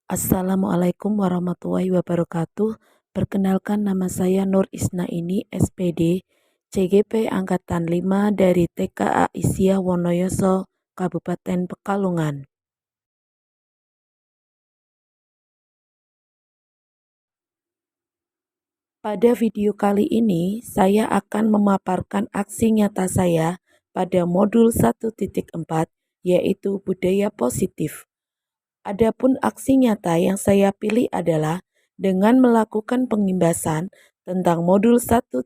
Assalamualaikum warahmatullahi wabarakatuh. Perkenalkan, nama saya Nur Isnaini, SPD, CGP Angkatan 5 dari TKA Aisyah Wonoyoso, Kabupaten Pekalongan. Pada video kali ini, saya akan memaparkan aksi nyata saya pada modul 1.4, yaitu budaya positif. Adapun aksi nyata yang saya pilih adalah dengan melakukan pengimbasan tentang modul 1.4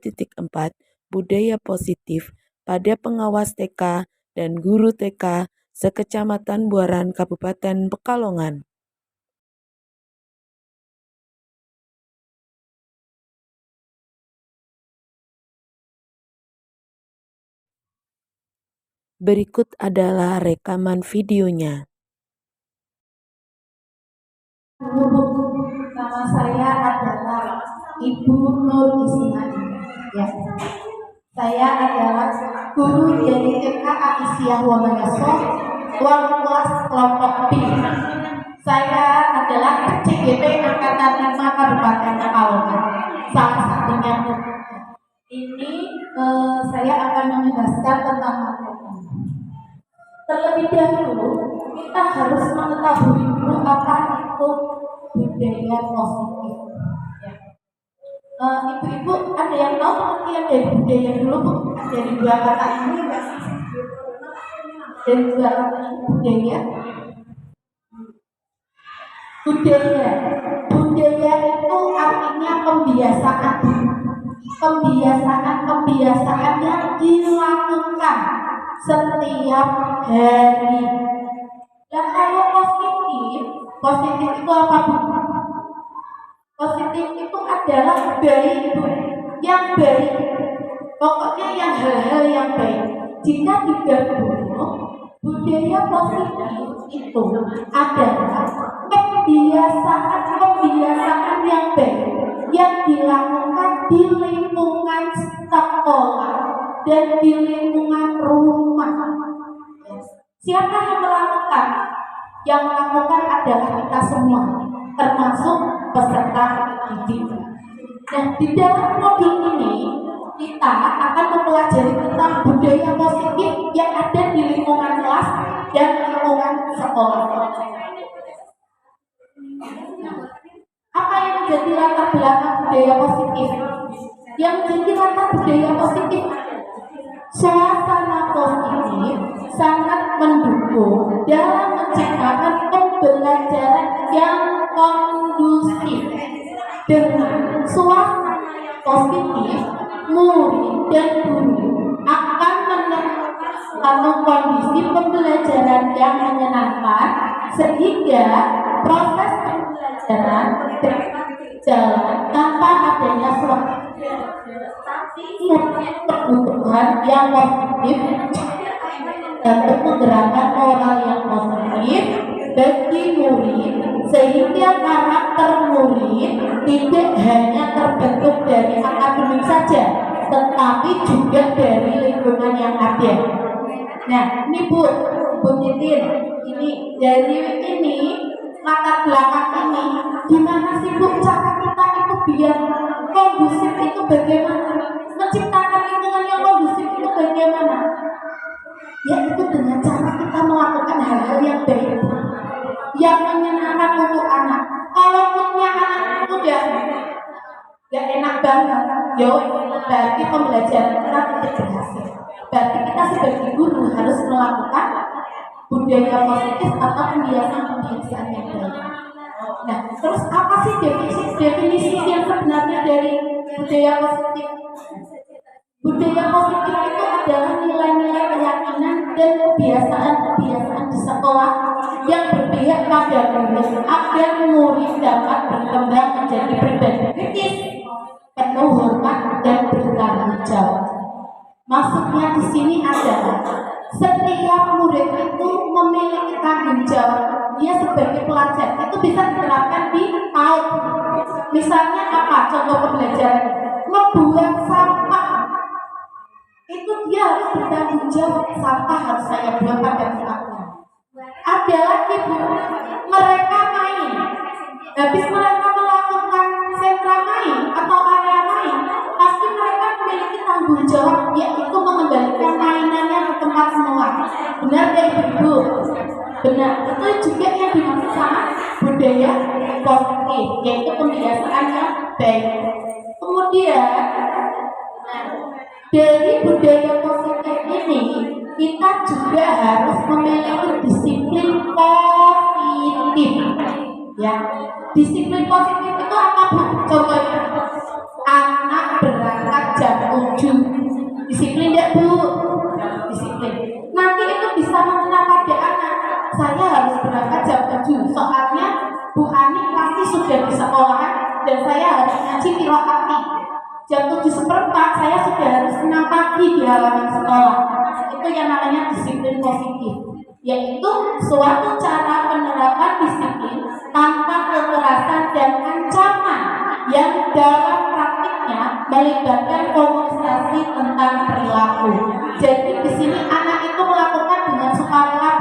budaya positif pada pengawas TK dan guru TK sekecamatan Buaran Kabupaten Pekalongan. Berikut adalah rekaman videonya. Nama saya adalah Ibu Nur Isnaini. Ya. Saya adalah guru dari TKA Aisyah Wonoyoso, ruang kelas kelompok B. Saya adalah CGP Angkatan 5 Kabupaten Pekalongan. Salah satunya ini saya akan menjelaskan tentang materi. Terlebih dahulu kita harus mengetahui dulu apa itu budaya positif. Ya. Ibu-ibu ada yang tahu pengertian dari budaya dulu Bu? Dari dua kata ini dan dua kata ini budaya. Budaya itu artinya kebiasaan yang dilakukan setiap hari. Dan kalau positif itu apa Bu? Positif itu adalah baik, yang baik. Pokoknya yang hal-hal yang baik. Jika digabung, budaya positif itu adalah kebiasaan yang baik yang dilakukan di lingkungan sekolah dan di lingkungan rumah. Siapa yang melakukan? Yang melakukan adalah kita semua, termasuk peserta didik. Nah, di dalam modul ini kita akan mempelajari tentang budaya positif yang ada di lingkungan kelas dan lingkungan sekolah. Apa yang menjadi latar belakang budaya positif? Yang menjadi latar budaya positif, suasana positif sangat mendukung dalam menciptakan pembelajaran yang kondusif. Dengan suasana positif, murid dan guru akan menemukan kondisi pembelajaran yang menyenangkan sehingga proses pembelajaran berjalan tanpa adanya suatu kebutuhan yang positif dan menggerakkan moral yang positif bagi murid, sehingga karakter murid tidak hanya terbentuk dari akademik saja, tetapi juga dari lingkungan yang ada. Nah, ini Bu Titin, ini dari ini latar belakang ini, gimana sih Bu cara kita itu biar kondusif itu bagaimana? Menciptakan lingkungan yang kondusif itu bagaimana? Yaitu dengan cara kita melakukan hal-hal yang baik, yang menyenangkan untuk anak. Kalau punya anak udah gak enak banget, berarti pembelajaran kita tidak berhasil. Berarti kita sebagai guru harus melakukan budaya positif atau kebiasaan yang baik. Nah, terus apa sih definisi yang sebenarnya dari budaya positif? Budaya positif itu adalah nilai-nilai keyakinan dan kebiasaan-kebiasaan di sekolah yang berpihak pada murid agar murid dapat berkembang menjadi pribadi kritis, penuh hormat dan bertanggung jawab. Maksudnya di sini adalah setiap murid itu memiliki tanggung jawab. Dia sebagai pelajar itu bisa diterapkan di PAUD. Misalnya apa? Contoh pembelajaran membuang sampah. Itu dia harus bertanggung jawab, sampah harus saya buang pada tempatnya. Ada lagi Bu, mereka main mereka melakukan sentra main atau area main, pasti mereka memiliki tanggung jawab, yaitu mengembalikan mainannya ke tempat semula. Benar ya Ibu? Benar. Itu juga yang dimaksud sama budaya positif, yaitu pembiasaan yang baik. Kemudian, dari budaya positif ini kita juga harus memiliki disiplin positif. Ya, disiplin positif itu apa Bu? Contohnya, anak berangkat jam 7. Disiplin ya Bu? Disiplin. Nanti itu bisa mengenal pada anak. Saya harus berangkat jam 7. Soalnya Bu Ani pasti sudah di sekolah dan saya harus ngaji tiroati. Jam 7:15 saya sudah harus 6 pagi di halaman sekolah. Itu yang namanya disiplin positif, yaitu suatu cara penerapan disiplin tanpa kekerasan dan ancaman yang dalam praktiknya melibatkan komunikasi tentang perilaku. Jadi di sini anak itu melakukan dengan sukarela,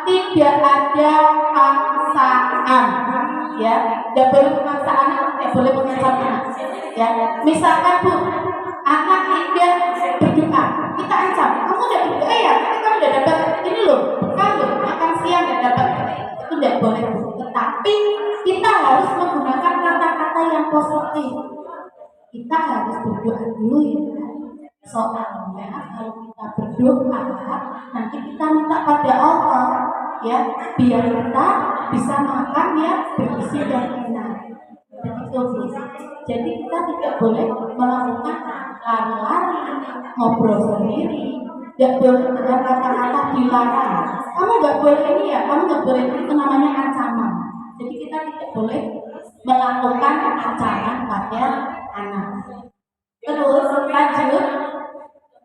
tidak ada paksaan, ya, tidak boleh pemaksaan, tidak boleh pengancam. Ya, misalkan Bu, anak tidak berdoa, kita ancam, kamu tidak berdoa ya, kamu tidak dapat ini loh, kamu makan siang tidak dapat, itu tidak boleh. Tetapi kita harus menggunakan kata-kata yang positif. Kita harus berdoa dulu ya. Soalnya kalau kita berdoa, nanti kita minta pada Allah ya, biar kita bisa makan ya bergizi dan enak. Begitu Bu. Jadi kita tidak boleh melakukan lari-lari, ngobrol sendiri, tidak boleh dengan kata-kata dilarang. Kamu nggak boleh ini ya, kamu nggak boleh itu namanya ancaman. Jadi kita tidak boleh melakukan ancaman pada anak. Terus lanjut.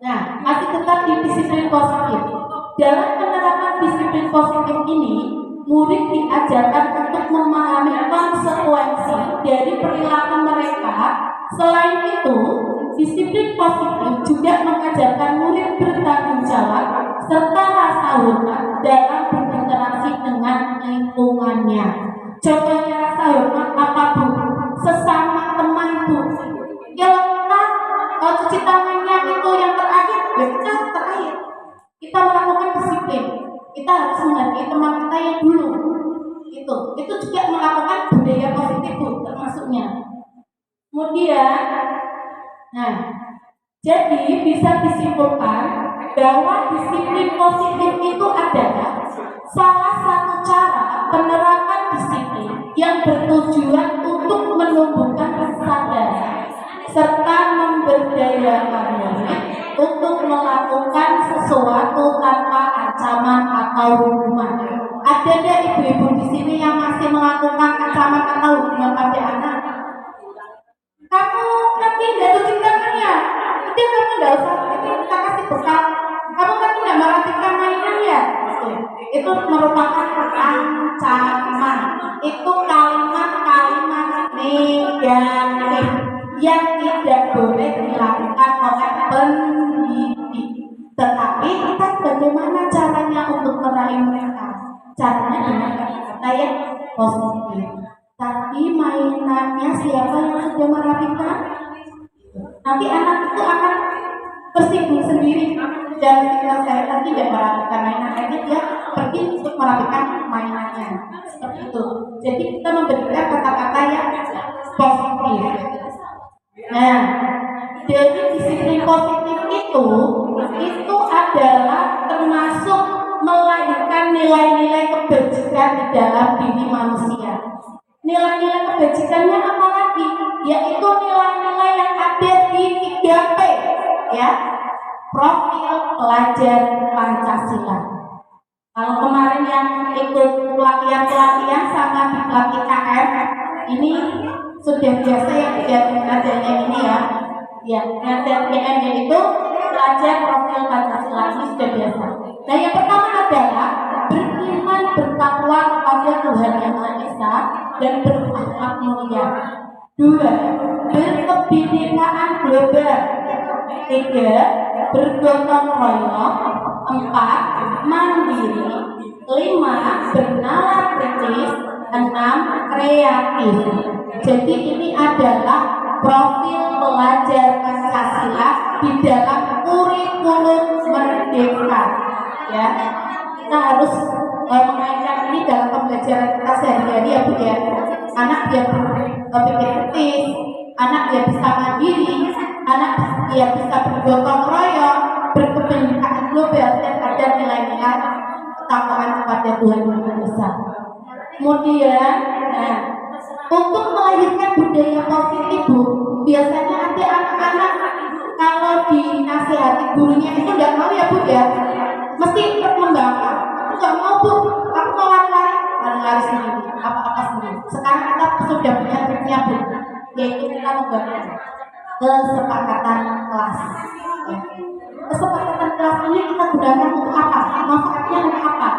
Nah, masih tetap di disiplin positif. Dalam penerapan disiplin positif ini, murid diajarkan untuk memahami konsekuensi dari perilaku mereka. Selain itu, disiplin positif juga mengajarkan murid bertanggung jawab serta rasa hormat dalam berinteraksi dengan lingkungannya. Contohnya rasa hormat apa Bu? Sesama teman Bu. Ya kita cuci tangannya itu yang terakhir, ya kita terakhir. Kita melakukan disiplin. Kita harus menghargai teman kita yang dulu. Itu juga melakukan budaya positif Bu, termasuknya. Kemudian, nah, jadi bisa disimpulkan bahwa disiplin positif itu adalah salah satu cara penerapan disiplin yang bertujuan untuk menumbuhkan kesadaran serta memberdayakan murid untuk melakukan sesuatu tanpa ancaman atau hukuman. Ada nggak ibu-ibu di sini yang masih melakukan ancaman atau hukuman pada anak? Kamu nanti nggak cuci tangan ya? Udah kamu nggak usah ini kita kasih bekal. Kamu kan tidak merapikan mainan ya? Itu merupakan ancaman. Itu kalimat-kalimat negatif yang tidak boleh dilakukan oleh pendidik. Tetapi kita bagaimana caranya untuk meraih mereka? Caranya dengan kata-kata yang positif. Tapi mainannya siapa yang sudah merapikan? Nanti anak itu akan tersinggung sendiri dan ketika saya tadi tidak merapikan mainannya, dia pergi untuk merapikan mainannya. Seperti itu. Jadi kita memberikan kata-kata yang positif. Nah, jadi disiplin positif itu adalah termasuk melahirkan nilai-nilai kebajikan di dalam diri manusia. Nilai-nilai kebajikannya apa lagi? Yaitu nilai-nilai yang ada di 3P, ya. Profil pelajar Pancasila. Kalau kemarin yang ikut pelatihan sama di KM, ini sudah biasa ya adanya ini ya. Ya, PTM itu pelajar profil Pancasila, ini sudah biasa. Nah, yang pertama adalah beriman bertakwa kepada Tuhan Yang Maha Esa dan berakhlak mulia. 2. Berkebinekaan global. 3. Bergotong royong. 4. Mandiri. 5. Bernalar kritis. 6. Kreatif. Jadi ini adalah profil pelajar Pancasila di dalam kurikulum Merdeka. Ya, kita harus mengaitkan ini dalam pembelajaran kita sehari-hari ya Bu ya. Anak dia berpikir kritis, anak dia bisa mandiri, anak dia bisa bergotong royong, berkebinekaan global dan ada nilai-nilai ketakwaan kepada Tuhan yang besar. Kemudian, untuk melahirkan budaya positif Bu, biasanya ada anak-anak kalau dinasihati gurunya itu nggak mau ya Bu ya, mesti membangkang. Aku nggak mau Bu, aku mau lari-lari sendiri, apa-apa sendiri. Sekarang kita sudah punya triknya Bu, yaitu kita membangun kesepakatan kelas. Ya. Kesepakatan kelas ini kita gunakan untuk apa? Manfaatnya untuk apa?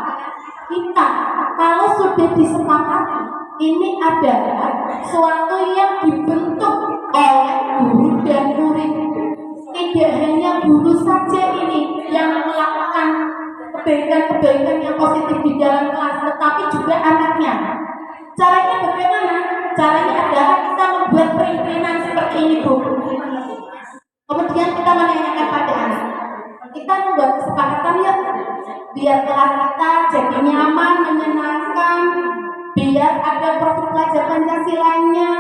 Kita kalau sudah disepakati, ini adalah suatu yang dibentuk oleh guru dan murid. Tidak hanya guru saja ini yang melakukan kebaikan-kebaikan yang positif di dalam kelas, tetapi juga anaknya. Caranya bagaimana? Caranya adalah kita membuat perizinan seperti ini Bu. Kemudian kita menanyakan pada anak, kita membuat kesepakatan ya, biar kelas kita jadi nyaman, menyenangkan, biar ada profil pelajar Pancasilanya.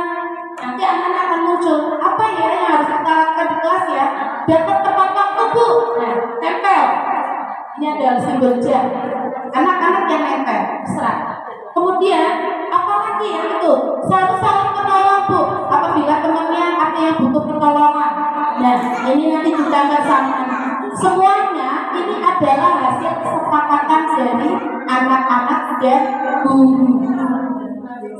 Nanti anak-anak akan muncul, apa ya yang harus kita lakukan di kelas ya? Dapat tepat waktu Bu. Nah, tempel. Ini adalah simbol jam. Anak-anak yang nempel, serah. Kemudian apalagi yang itu? Selalu saling menolong Bu. Apabila temannya ada yang butuh pertolongan. Nah, ini nanti ditambah sama. Semuanya ini adalah hasil kesepakatan dari anak-anak dan guru.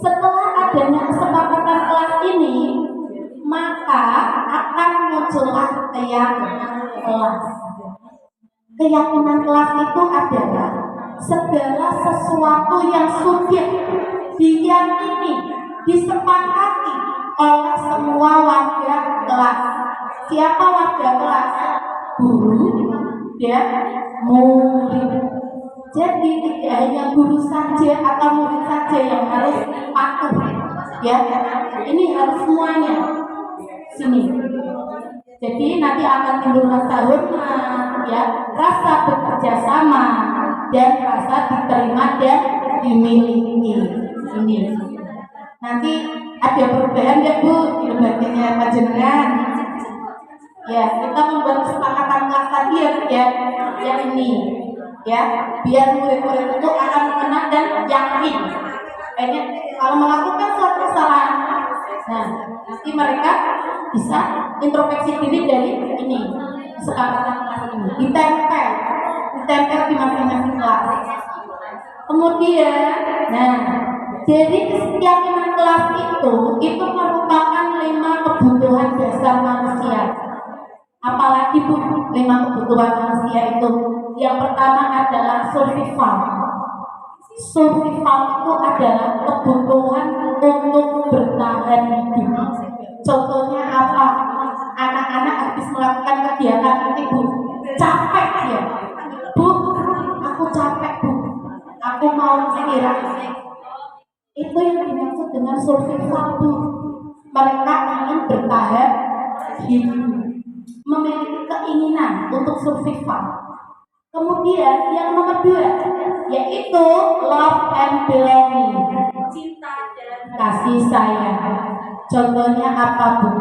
Setelah adanya kesepakatan kelas ini, maka akan muncullah keyakinan kelas. Keyakinan kelas itu adalah segala sesuatu yang sudah diyakini, disepakati oleh semua warga kelas. Siapa warga kelas? Guru dan murid. Jadi tidak hanya guru saja atau murid saja yang harus patuh, ya. Ini harus semuanya. Sini. Jadi nanti akan timbul rasa hormat, ya, rasa bekerja sama, dan rasa diterima dan dimiliki. Ini. Nanti ada perubahan ya Bu di lembaganya Panjenengan. Ya, kita membuat kesepakatan kelas tadi ya, yang ini. Ya, biar murid-murid itu akan mengenal dan yakin. Kayaknya kalau melakukan suatu kesalahan, nah nanti mereka bisa introspeksi diri dari ini kesepakatan kelas ini. Ditempel di masing-masing kelas. Kemudian, nah jadi keyakinan kelas itu merupakan 5 kebutuhan dasar manusia. Apalagi Bu, 5 kebutuhan manusia itu. Yang pertama adalah survival. Survival itu adalah kebutuhan untuk bertahan hidup. Contohnya apa? Anak-anak habis melakukan kegiatan ini Bu, capek ya. Bu, aku capek Bu, aku mau istirahat. Itu yang dimaksud dengan survival Bu. Mereka ingin bertahan hidup, memiliki keinginan untuk survival. Kemudian yang nomor 2 yaitu love and belonging, cinta dan kasih sayang. Contohnya apa Bu?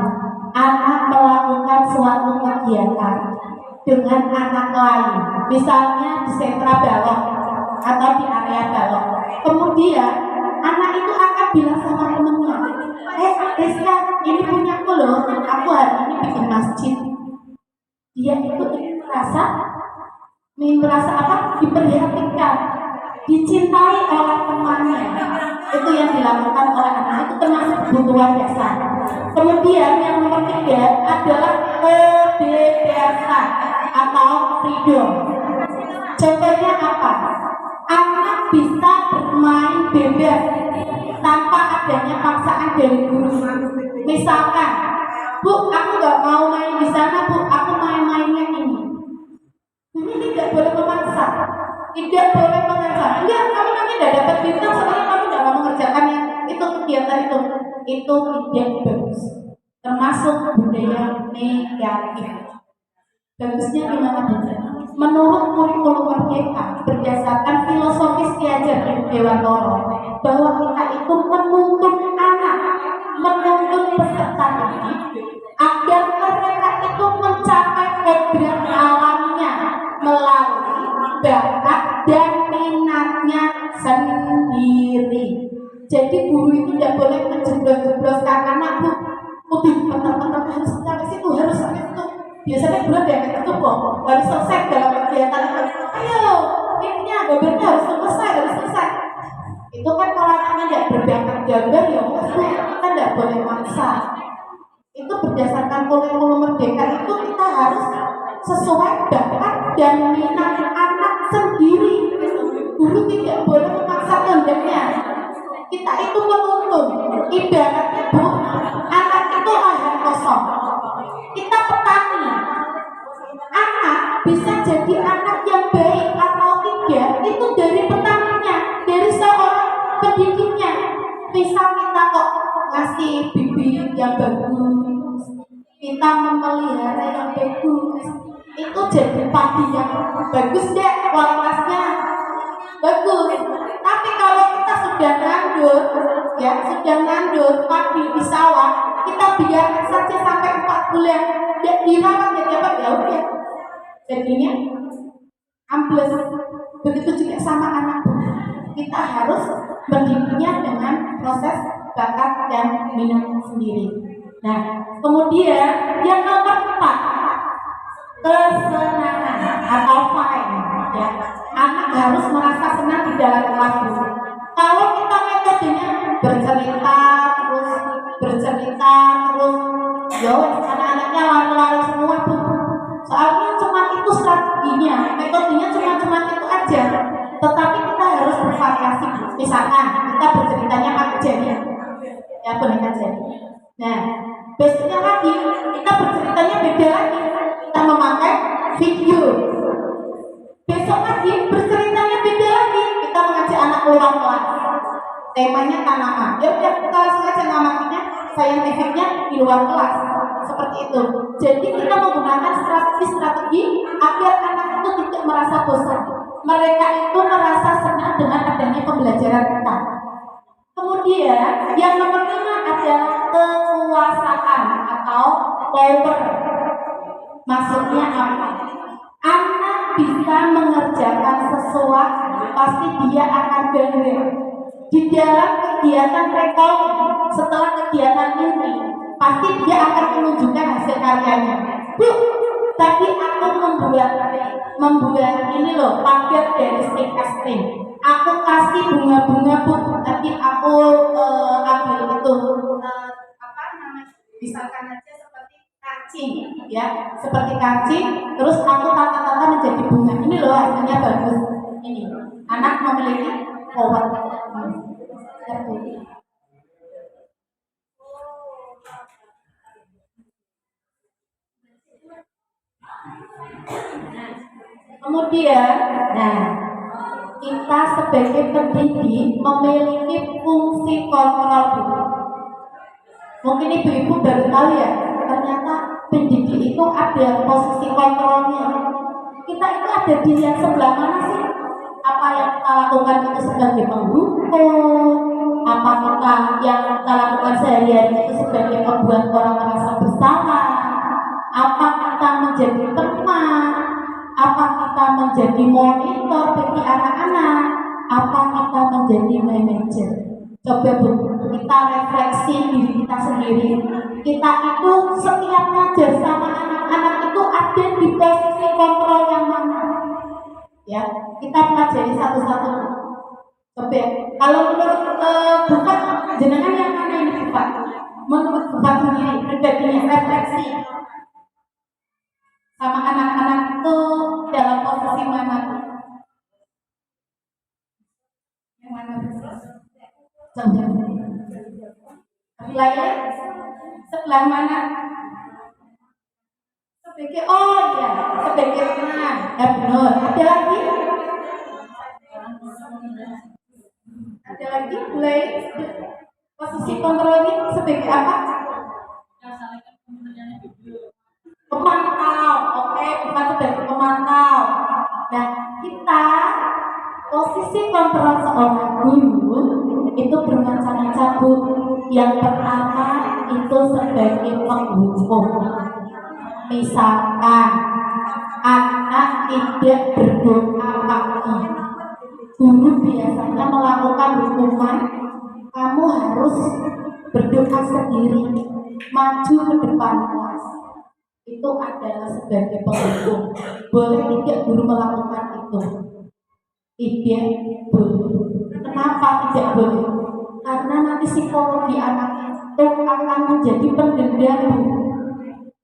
Anak melakukan suatu kegiatan dengan anak lain, misalnya di sentra balok atau di area balok. Kemudian anak itu akan bilang sama temennya, Rizka, ini punyaku loh, aku hari ini bikin masjid. Dia itu merasa apa? Diperhatikan, dicintai oleh temannya. Itu yang dilakukan oleh anak, itu termasuk kebutuhan dasar. Kemudian yang nomor 3 adalah kebebasan atau freedom. Contohnya apa? Anak bisa bermain bebas tanpa adanya paksaan dari guru. Misalkan, Bu, aku nggak mau main di sana Bu, aku main-mainnya ini. Ini tidak boleh memaksa, tidak boleh mengancam. Enggak, kamu nanti tidak dapat bintang soalnya kamu tidak mau mengerjakan itu tidak bagus, termasuk budaya negatif. Bagusnya gimana Bu? Menurut kurikulum Merdeka berdasarkan filosofis Ki Hajar Dewantara bahwa kita itu menuntut anak, menuntut peserta didik agar mereka itu mencapai kodrat alamnya melalui bakat dan minatnya sendiri. Jadi guru itu tidak boleh menjeblos-jebloskan anak, Bu. Udah, bentar-bentar harus sampai situ, harus sampai situ. Biasanya bulan dia itu kok harus selesai dalam kegiatan itu. Ayo, ininya gambarnya harus selesai. Itu kan kalau anaknya tidak berbakat gambar ya, kita tidak boleh maksa. Itu berdasarkan kurikulum Merdeka itu kita harus sesuai bakat dan minat anak sendiri. Guru tidak boleh memaksa kehendaknya. Kita itu menuntun, ibaratnya Bu, anak itu lahan kosong. Kita petani, anak bisa jadi anak yang baik atau tidak itu dari petaninya, dari seorang pendidiknya. Misal kita kok ngasih bibit yang bagus, kita memelihara yang bagus, itu jadi padi yang bagus deh, kualitasnya bagus. Tapi kalau kita sudah nandur padi di sawah, kita biarkan saja sampai 4 bulan, dia dirawat ya udah, jadinya ambles. Begitu juga sama anak, kita harus mendidiknya dengan proses bakat dan minat sendiri. Nah, kemudian yang nomor 4, kesenangan atau fun, ya. Anak harus merasa senang di dalam kelas. Kalau kita metodenya bercerita terus, ya anak-anaknya lari-lari semua tuh. Soalnya cuma itu strateginya, metodenya cuma itu aja. Tetapi kita harus bervariasi. Misalkan kita berceritanya pakai jari, ya boneka jari. Nah, besoknya lagi kita berceritanya beda lagi, kita memakai video. Besok lagi berceritanya beda lagi, kita mengajak anak ulang kelas. Temanya tanaman. Ya udah, kita langsung aja namanya saintifiknya di luar kelas. Seperti itu. Jadi kita menggunakan strategi agar anak itu tidak merasa bosan. Mereka itu merasa senang dengan adanya pembelajaran kita. Kemudian yang nomor 5 adalah kekuasaan atau power. Maksudnya apa? Anak bisa mengerjakan sesuatu, pasti dia akan bangga. Di dalam kegiatan recalling, setelah kegiatan ini, pasti dia akan menunjukkan hasil karyanya. Bu, tadi aku membuat ini loh, pagar dari stick es krim. Aku kasih bunga-bunga, Bu. Tadi aku ambil itu apa namanya? Misalkan aja seperti kancing, ya, seperti kancing. Terus aku tata-tata menjadi bunga. Ini loh hasilnya bagus. Ini anak memiliki power. Kemudian, kita sebagai pendidik memiliki fungsi kontrol. Mungkin ibu-ibu baru tahu ya, ternyata pendidik itu ada posisi kontrolnya. Kita itu ada di yang sebelah mana sih? Apa yang kita lakukan itu sebagai penghukum? Apa yang kita lakukan sehari-hari itu sebagai membuat orang merasa bersalah? Apa kita menjadi teman? Apa kita menjadi monitor bagi anak-anak? Apa kita menjadi manajer? Coba Bu, kita refleksi diri kita sendiri. Kita itu setiap ngajar sama anak-anak itu ada di posisi kontrol yang mana? Ya, kita pelajari satu-satu. Coba, kalau menurut bukan jenengan yang mana ini Bukan? Menurut Bukan sendiri, pribadinya refleksi sama anak-anak itu dalam posisi mana? Yang mana? Wilayah sebelah mana? Sebagai sebagai teman. Ya benar. Ada lagi? Ada lagi? Mulai Posisi kontrol ini sebagai apa? Pemantau, oke, bukan sebagai pemantau. Nah, kita posisi kontrol seorang guru itu bermacam-macam, Bu. Yang pertama itu sebagai penghukum. Misalkan anak tidak berdoa pagi, guru biasanya melakukan hukuman, kamu harus berdoa sendiri, maju ke depan kelas. Itu adalah sebagai penghukum. Boleh tidak guru melakukan itu? Tidak boleh. Kenapa tidak boleh? Karena nanti psikologi anak itu akan menjadi pendendam,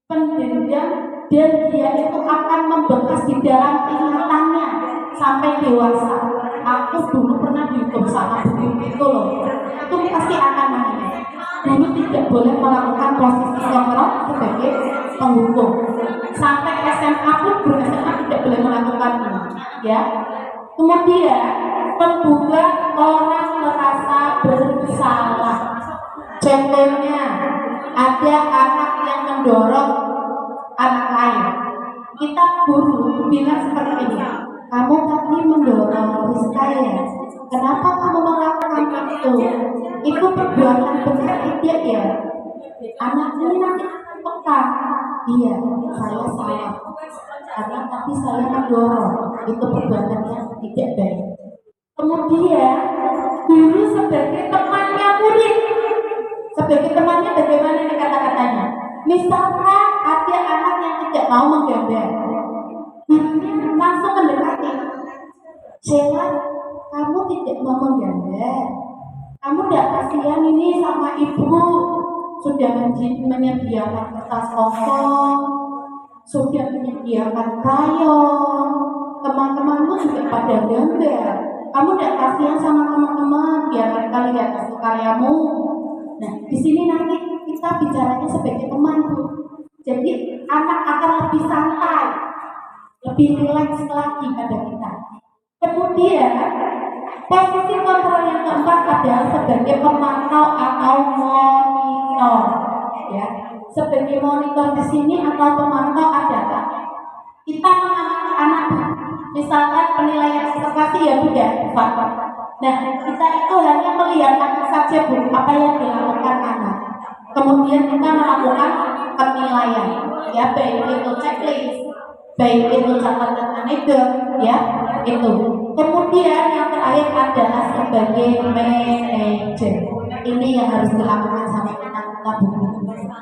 pendendam, dan dia itu akan membekas di dalam ingatannya sampai dewasa. Aku dulu pernah dihukum sama guru itu loh, itu pasti akan nangis. Dulu tidak boleh melakukan posisi kontrol sebagai penghukum. Sampai SMA pun guru SMA tidak boleh melakukannya, ya. Kemudian membuat orang merasa bersalah. Contohnya ada anak yang mendorong anak lain. Kita guru bilang seperti ini, kamu tadi mendorong Rizka ya, kenapa kamu melakukan itu? Itu perbuatan benar tidak ya? Anak ini nanti peka, iya saya salah, karena tapi saya mendorong, itu perbuatan yang tidak baik. Kemudian guru sebagai temannya murid, sebagai temannya bagaimana nih kata-katanya? Misalkan ada anak yang tidak mau menggambar, gurunya langsung mendekati, Sheila, kamu tidak mau menggambar, kamu tidak kasihan ini sama ibu, sudah menyediakan kertas kosong, sudah menyediakan krayon, teman-temanmu juga pada gambar, kamu tidak kasihan sama teman-teman biar mereka lihat hasil karyamu. Nah, di sini nanti kita bicaranya sebagai teman, Bu. Jadi anak akan lebih santai, lebih rileks lagi pada kita. Kemudian posisi kontrol yang keempat adalah sebagai pemantau atau monitor, ya. Sebagai monitor di sini atau pemantau adalah kita mengamati anak, misalkan penilaian prestasi ya Bu ya, faktor. Nah, kita itu hanya melihat saja Bu, apa yang dilakukan anak. Kemudian kita melakukan penilaian, ya, baik itu checklist, baik itu catatan anekdot, ya, itu. Kemudian yang terakhir adalah sebagai manajer. Ini yang harus dilakukan sama kita Bu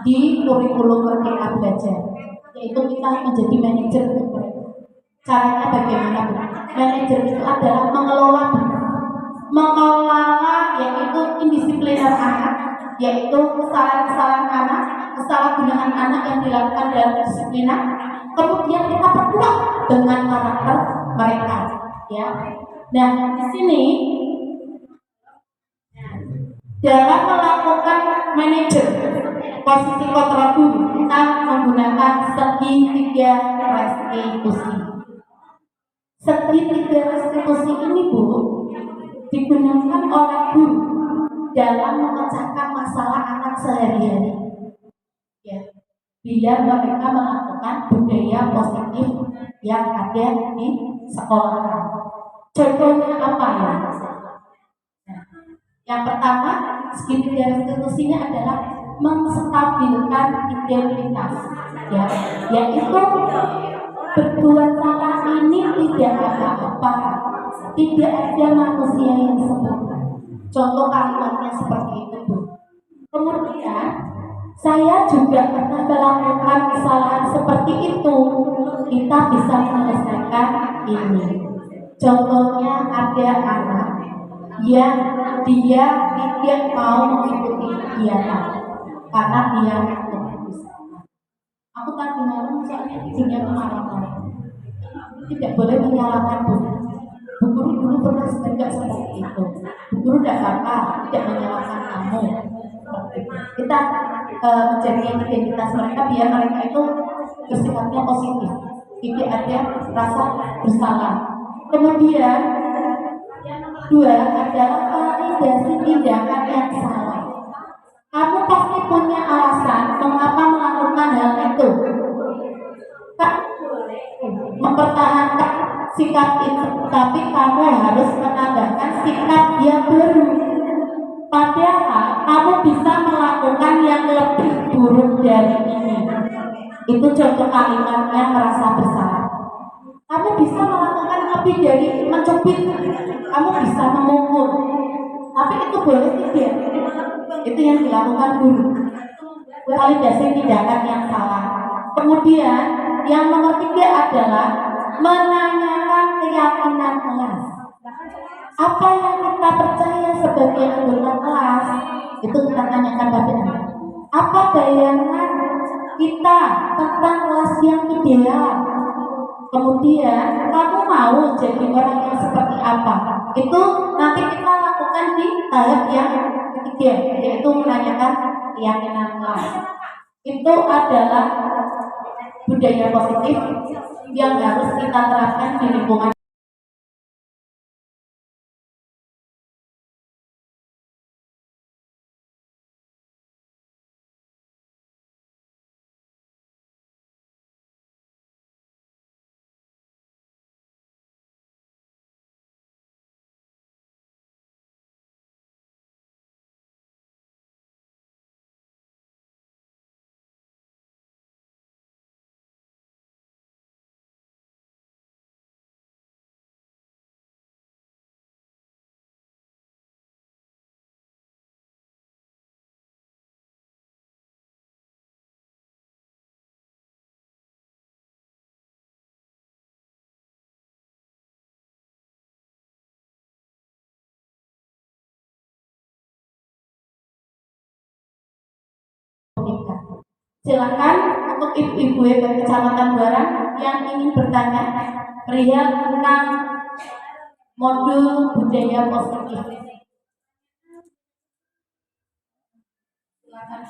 di kurikulum Merdeka Belajar, yaitu kita menjadi manajer untuk mereka. Caranya bagaimana Bu? Manajer itu adalah mengelola yaitu indisipliner anak, yaitu kesalahan-kesalahan anak, kesalahgunaan anak yang dilakukan dalam disiplinan. Kemudian kita perkuat dengan karakter mereka, ya. Nah, di sini dalam melakukan manajer posisi kontrol guru, kita menggunakan segitiga restitusi. Segitiga restitusi ini Bu digunakan oleh guru dalam memecahkan masalah anak sehari-hari, ya, biar mereka melakukan budaya positif yang ada di sekolah. Contohnya apa ya? Nah, yang pertama, segitiga restitusinya adalah menstabilkan identitas, ya, yaitu berbuat salah ini tidak apa-apa, tidak ada manusia yang sempurna. Contoh kalimatnya seperti itu Bu. Kemudian saya juga pernah melakukan kesalahan seperti itu, kita bisa menyelesaikan ini. Contohnya ada anak yang dia tidak mau mengikuti kegiatan karena dia bisa. Aku tadi malam soalnya tidurnya kemalaman. Tidak boleh menyalahkan Bu. Bu Guru dulu pernah juga seperti itu. Bu Guru tidak apa-apa, tidak menyalahkan kamu. Kita menjadi identitas mereka biar mereka itu bersifatnya positif, tidak ada rasa bersalah. Kemudian yang kedua adalah validasi tindakan yang salah. punya alasan mengapa melakukan hal itu. Kak, mempertahankan sikap itu, tapi kamu harus menambahkan sikap yang baru. Padahal kamu bisa melakukan yang lebih buruk dari ini. Itu contoh kalimatnya merasa bersalah. Kamu bisa melakukan lebih dari mencubit, kamu bisa memukul, tapi itu boleh tidak? Itu yang dilakukan guru. Validasi tindakan yang salah. Kemudian yang nomor 3 adalah menanyakan keyakinan kelas. Apa yang kita percaya sebagai anggota kelas itu kita tanyakan pada apa bayangan kita tentang kelas yang ideal. Kemudian kamu mau jadi orang yang seperti apa? Itu nanti kita lakukan di tahap yang ketiga, yaitu menanyakan keyakinan kelas. Itu adalah budaya positif yang harus kita terapkan di lingkungan. Silakan untuk ibu-ibu dari Kecamatan Barang yang ingin bertanya perihal tentang modul budaya positif. Silakan.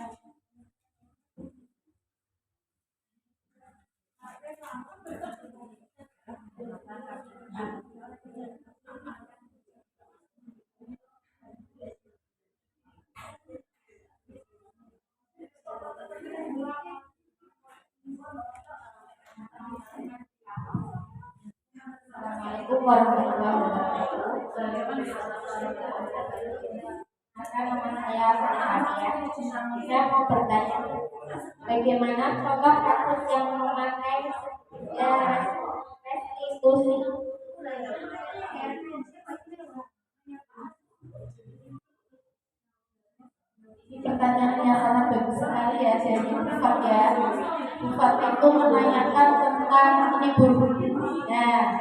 Assalamualaikum warahmatullahi wabarakatuh. Nama saya Fania. Saya mau bertanya, bagaimana contoh kasus yang memakai restitusi? Ini pertanyaannya sangat bagus sekali ya. Jadi Bufat itu menanyakan tentang ini Bu. Nah,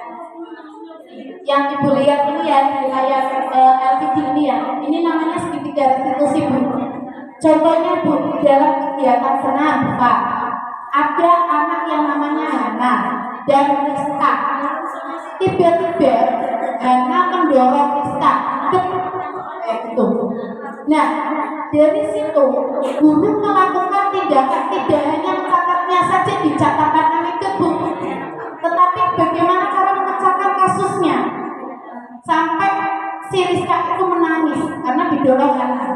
yang ibu lihat ini ya di layar LCD ini ya, ini namanya segitiga restitusi Bu. Contohnya Bu, dalam kegiatan senam Pak, ada anak yang namanya Hana dan Rizka. Tiba-tiba Hana mendorong Rizka gitu. Nah, dari situ guru melakukan tindakan tidak hanya mencatatnya saja di catatan itu Bu, tetapi bagaimana cara memecahkan kasusnya sampai si Rizka itu menangis karena didorong Hana.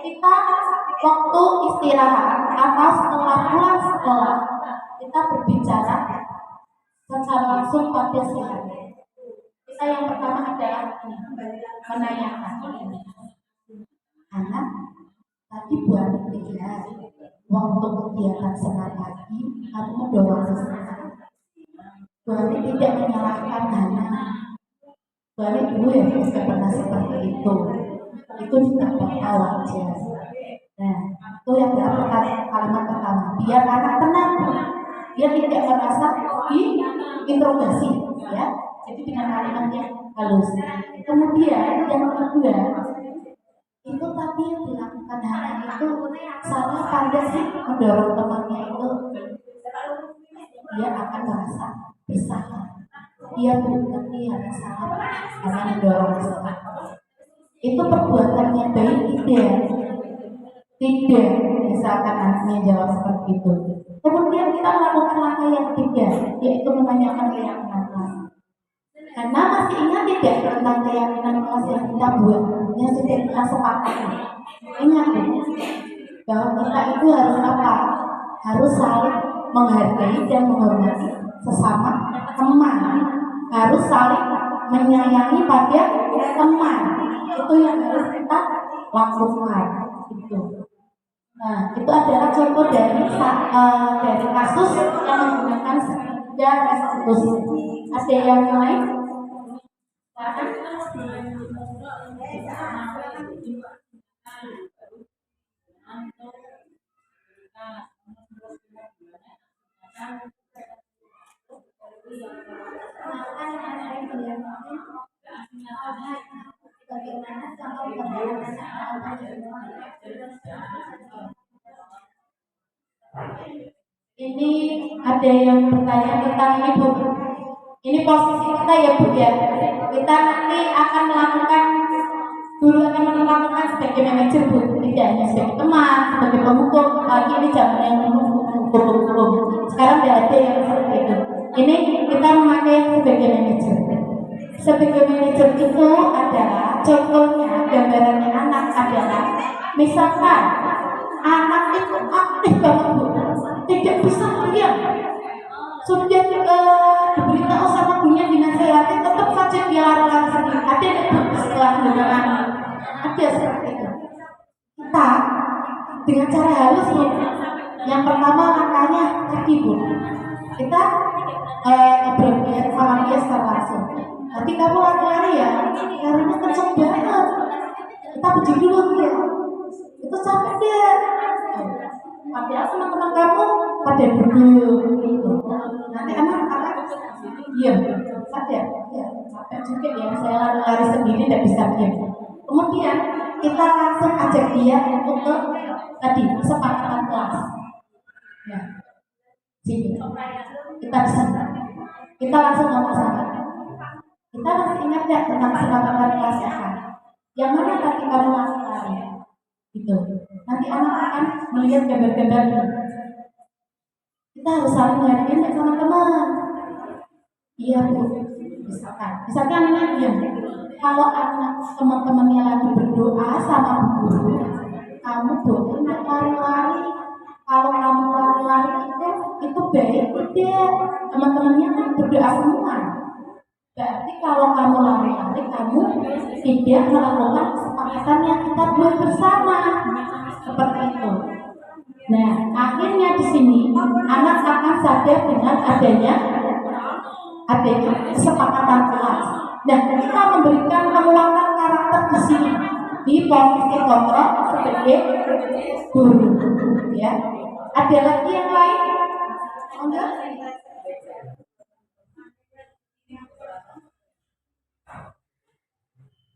Kita waktu istirahat atau setelah pulang sekolah kita berbicara secara langsung pada si Hana. Kita yang pertama adalah menanyakan anak tadi buat lihat waktu kegiatan senam pagi kamu mendorong sesuatu. Buat tidak menyalahkan Hana. Buat dulu ya juga pernah seperti itu tidak bakal wajar. Nah, itu yang berapa kalimat pertama. Biar anak tenang, dia tidak merasa diinterogasi, ya. Jadi dengan kalimat yang halus. Kemudian yang kedua, itu tadi yang dilakukan Hana itu salah pada sih mendorong temannya itu, dia akan merasa bersalah. Dia bukan dia salah karena mendorong bersalah. Itu perbuatan yang baik tidak misalkan anaknya jawab seperti itu. Kemudian kita melakukan langkah yang ketiga, yaitu menanyakan keyakinan kelas. Karena masih ingat tidak tentang keyakinan kelas yang kita buat, yang sudah kita sepakati. Ingat bahwa kita itu harus apa? Harus saling menghargai dan menghormati sesama teman, harus saling menyayangi pada teman. Itu yang harus kita lakukan itu. Nah, itu adalah contoh dari kasus yang menggunakan segitiga restitusi. Ada yang lain? Ini ada yang bertanya tentang ini Bu. Ini posisi kita ya Bu ya. Kita nanti akan melakukan, guru akan melakukan sebagai manajer Bu, tidak hanya sebagai teman, sebagai pemukul. Lagi ini zaman yang hukum. Sekarang tidak ada yang seperti itu. Ini kita memakai sebagai manajer. Sebagai manajer itu adalah contohnya, gambarannya anak adalah misalkan anak itu aktif banget Bu, tidak bisa diam. Sudah diberitahu sama gurunya, dinasehati, tetap saja dia lari sendiri. Ada setelah dengan ada seperti itu. Kita dengan cara halus Bu. Yang pertama langkahnya kaki Bu. Kita ngobrol sama dia secara langsung. Tapi kamu lari-lari ya, larinya kenceng banget. Kita puji dulu dia. Itu capek dia. Padahal teman-teman kamu pada duduk gitu. Nanti anak diam, sadar, ya capek juga ya, saya lari-lari sendiri tidak bisa diam. Kemudian kita langsung ajak dia untuk ke tadi kesepakatan kelas. Ya, sini kita bisa. Kita langsung ngomong sama. Kita masih ingat nggak tentang kesepakatan kelas ya kan? Yang mana tadi kamu lari? Gitu. Nanti anak akan melihat gambar-gambar itu. Kita harus saling menghargai sama teman. Iya Bu. Misalkan anak diam. Kalau anak teman-temannya lagi berdoa sama guru, kamu boleh lari-lari. Kalau kamu lari-lari itu baik tidak. Teman-temannya kan berdoa semua. Berarti kalau kamu lari-lari, kamu tidak melakukan kesepakatan yang kita buat bersama. Seperti itu. Nah, akhirnya di sini anak akan sadar dengan adanya kesepakatan kelas. Dan kita memberikan penguatan karakter di sini di posisi kontrol sebagai guru. Ya, ada lagi yang lain? Enggak?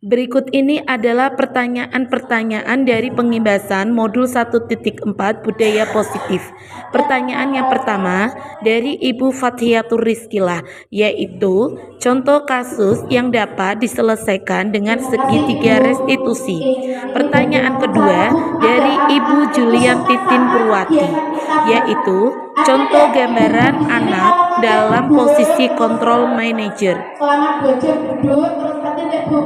Berikut ini adalah pertanyaan-pertanyaan dari pengimbasan modul 1.4 budaya positif. Pertanyaan yang pertama dari Ibu Fathiatur Rizkilah, yaitu contoh kasus yang dapat diselesaikan dengan segitiga restitusi. Pertanyaan kedua dari Ibu Julian Titin Purwati, yaitu contoh gambaran anak dalam posisi control manager. Selama 2 jam duduk terus katanya Bu,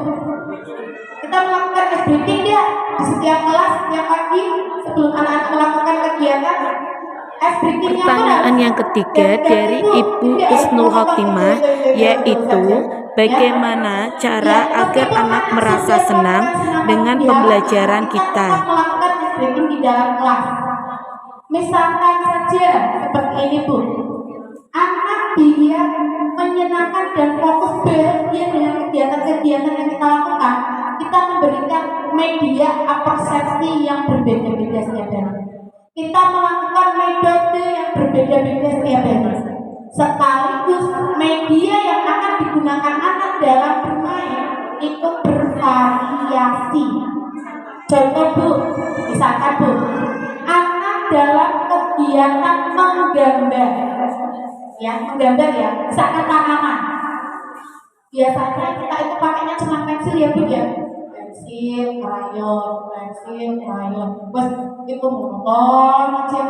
kita melakukan briefing dia di setiap kelas setiap pagi sebelum anak-anak melakukan kegiatan. Pertanyaan yang ketiga dari Ibu Isnul Khotimah, yaitu bagaimana cara agar anak merasa senang dengan pembelajaran kita. Melakukan briefing di dalam kelas. Misalkan saja seperti ini Bu, anak dia menyenangkan dan fokus bahagia dengan kegiatan-kegiatan yang kita lakukan. Kita memberikan media persepsi yang berbeda-beda setiap hari. Kita melakukan metode yang berbeda-beda setiap hari. Sekaligus media yang akan digunakan anak dalam bermain itu bervariasi. Contoh Bu, misalkan Bu, anak dalam kegiatan menggambar, misalkan tanaman. Biasanya kita itu pakainya cuma pensil ya Bu ya. Pensil, krayon, bos itu monoton aja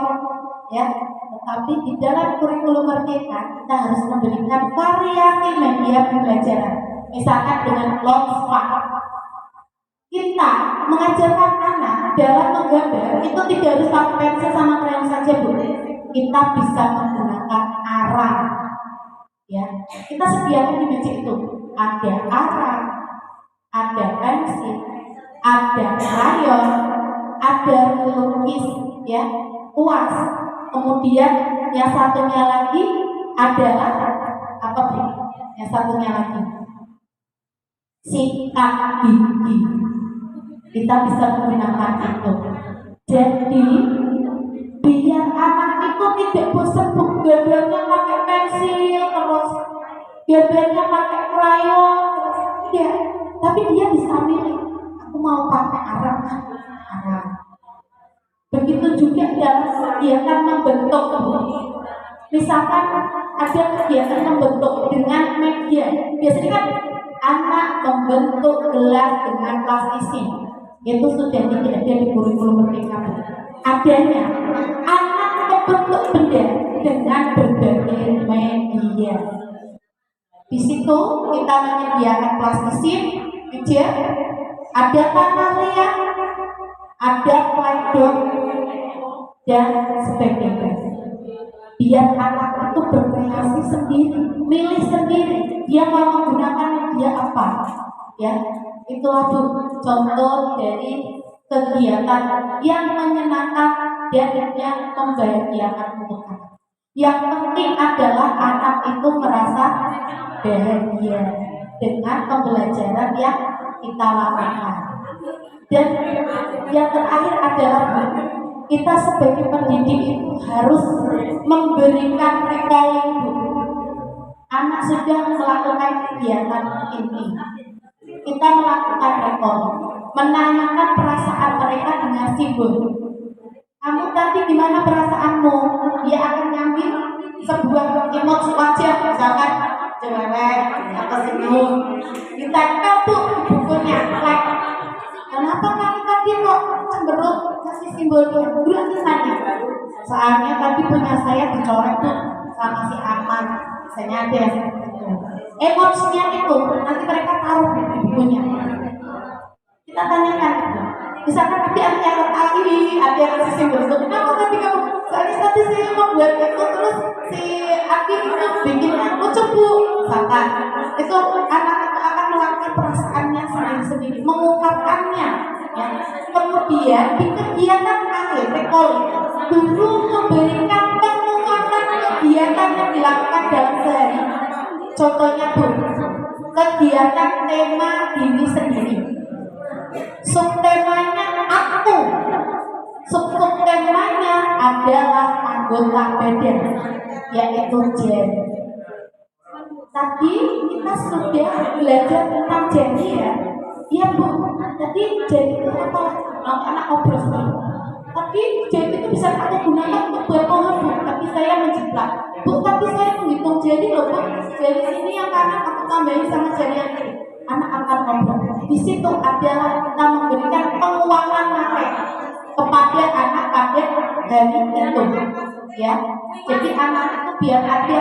ya. Tetapi di dalam kurikulum merdeka kita harus memberikan variasi media pembelajaran. Misalkan dengan lompat, kita mengajarkan anak dalam menggambar itu tidak harus pakai pensil sama krayon saja, Bu. Kita bisa menggunakan arang. Ya, kita sediakan di meja itu ada arang, ada pensil, ada krayon, ada lukis, ya, kuas. Kemudian yang satunya lagi adalah apa, Bu? Yang satunya lagi sikat gigi. Kita bisa menggunakan itu. Jadi biar anak itu tidak bosan gambarnya pakai pensil terus, gambarnya pakai krayon terus, ya. Tapi dia bisa milih. Aku mau pakai arang. Begitu juga dalam kegiatan membentuk. Misalkan ada kegiatan membentuk dengan media. Biasanya kan anak membentuk gelas dengan plastisin. Itu sudah tidak ada di kurikulum Merdeka. Adanya anak membentuk benda dengan berbagai media. Di situ kita menyediakan plastisin, meja, ada tanah liat, ada playdoh dan sebagainya. Biar anak itu berkreasi sendiri, milih sendiri dia mau menggunakan media apa, ya. Itulah contoh dari kegiatan yang menyenangkan dan yang membahagiakan untuk anak. Yang penting adalah anak itu merasa bahagia dengan pembelajaran yang kita lakukan. Dan yang terakhir adalah kita sebagai pendidik itu harus memberikan recalling. Anak sudah melakukan kegiatan ini, kita melakukan recalling, menanyakan perasaan mereka dengan simbol. Kamu tadi gimana perasaanmu? Dia akan ngambil sebuah emoji wajah, misalkan cewek atau senyum, ditempel tuh bukunya. Kenapa kamu tadi kok cenderung kasih simbolnya? Bulan tanya. Soalnya tadi punya saya dicoret tuh sama si Ahmad. Misalnya ada yang emosinya itu nanti mereka taruh di bukunya. Kita tanyakan gitu. Misalkan tadi ada yang lagi, ada yang kasih simbol itu. Kenapa tadi kamu? Soalnya tadi saya membuat itu terus si Abi itu bikin lucu, Bu. Misalkan itu anak itu akan melakukan perasaannya sendiri-sendiri, mengungkapkannya. Ya. Kemudian di kegiatan akhir recalling guru memberikan penguatan kegiatan yang dilakukan dalam sehari. Contohnya, Bu, kegiatan tema diri sendiri. Subtemanya aku. Subtemanya adalah anggota badan, yaitu jari. Tadi kita sudah belajar tentang jari, ya. Iya, Bu. Tadi jari itu apa? Anak ngobrol sendiri. Tapi jari itu bisa aku gunakan untuk berpohon, Bu. Tapi saya menjiplak. Bu, tapi saya menghitung jari loh, Bu. Jari sini yang kanan aku tambahin sama jari yang kiri. Anak akan ngobrol. Di situ adalah kita memberikan penguatan materi kepada anak pada hari itu, ya. Jadi anak itu biar ada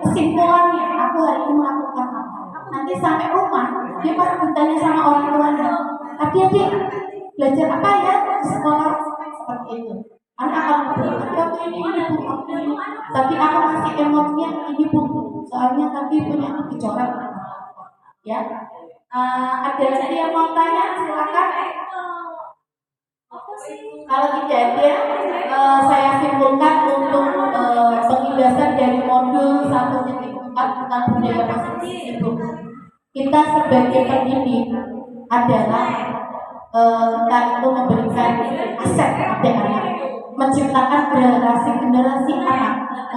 kesimpulannya. Aku hari ini melakukan apa. Nanti sampai rumah dia pasti bertanya sama orang tuanya. Adik-adik belajar apa ya di sekolah seperti itu. Anak akan berkata, aku ini Bu, aku ini. Tapi aku masih emosinya ini Bu. Soalnya tadi punya aku dicoret. Ya. Ada lagi yang mau tanya? Silakan. Kalau tidak ada, saya simpulkan untuk penjelasan dari modul 1.4 tentang budaya positif itu. Kita sebagai pendidik adalah kita itu memberikan aset pada anak, menciptakan generasi anak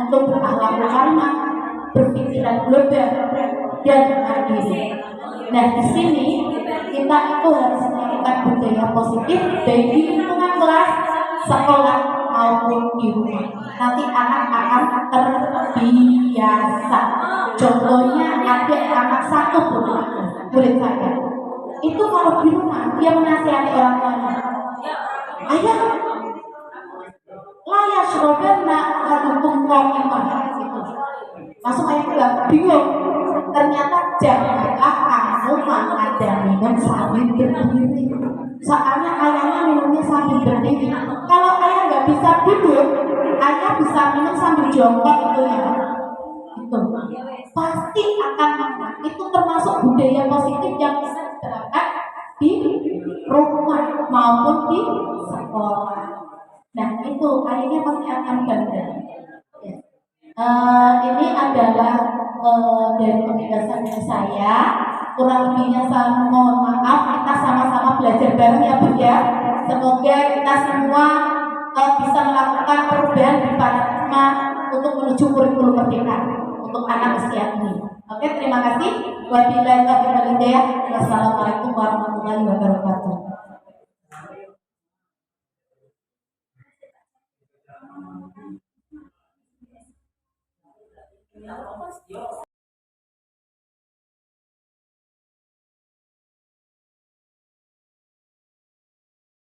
untuk berakhlak karimah, berpikiran global dan mandiri. Nah, di sini kita itu harus melakukan budaya positif baik di lingkungan kelas, sekolah maupun di rumah. Nanti anak akan terbiasa. Contohnya ada anak satu murid saya. Itu kalau di rumah dia menasihati orang tuanya. Ayah, layak surabana hadukung kongimah. Langsung ayah bilang, bingung. Ternyata janganlah kamu makan dan minum sambil berdiri. Soalnya ayahnya minumnya sambil berdiri. Kalau ayah nggak bisa duduk, ayah bisa minum sambil jongkok itu ya. Itu pasti akan menang. Itu termasuk budaya positif yang bisa diterapkan di rumah maupun di sekolah. Nah itu akhirnya pasti akan bangga. Ya. Ini adalah dari penjelasan saya. Kurang lebihnya saya mohon maaf. Kita sama-sama belajar bareng ya Bu ya. Semoga kita semua bisa melakukan perubahan di paradigma untuk menuju kurikulum merdeka untuk anak usia ini. Oke, terima kasih. Wabillahi taufiq wal hidayah. Wassalamualaikum warahmatullahi wabarakatuh.